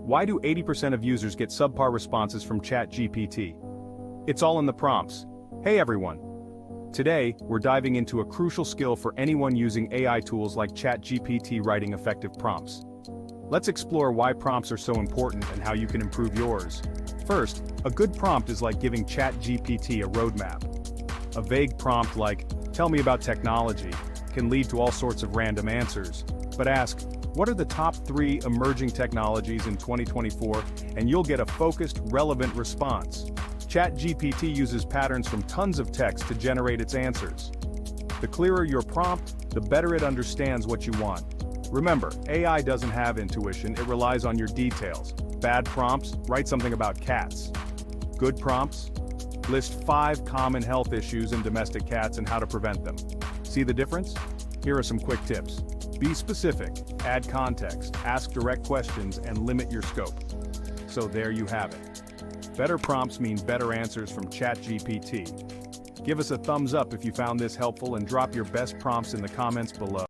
Why do 80% of users get subpar responses from ChatGPT? It's all in the prompts. Hey everyone! Today, we're diving into a crucial skill for anyone using AI tools like ChatGPT writing effective prompts. Let's explore why prompts are so important and how you can improve yours. First, a good prompt is like giving ChatGPT a roadmap. A vague prompt like, "Tell me about technology," can lead to all sorts of random answers. But ask, what are the top 3 emerging technologies in 2024, and you'll get a focused, relevant response. ChatGPT uses patterns from tons of text to generate its answers. The clearer your prompt, the better it understands what you want. Remember, AI doesn't have intuition, it relies on your details. Bad prompts, write something about cats. Good prompts, list 5 common health issues in domestic cats and how to prevent them. See the difference? Here are some quick tips. Be specific, add context, ask direct questions, and limit your scope. So there you have it. Better prompts mean better answers from ChatGPT. Give us a thumbs up if you found this helpful and drop your best prompts in the comments below.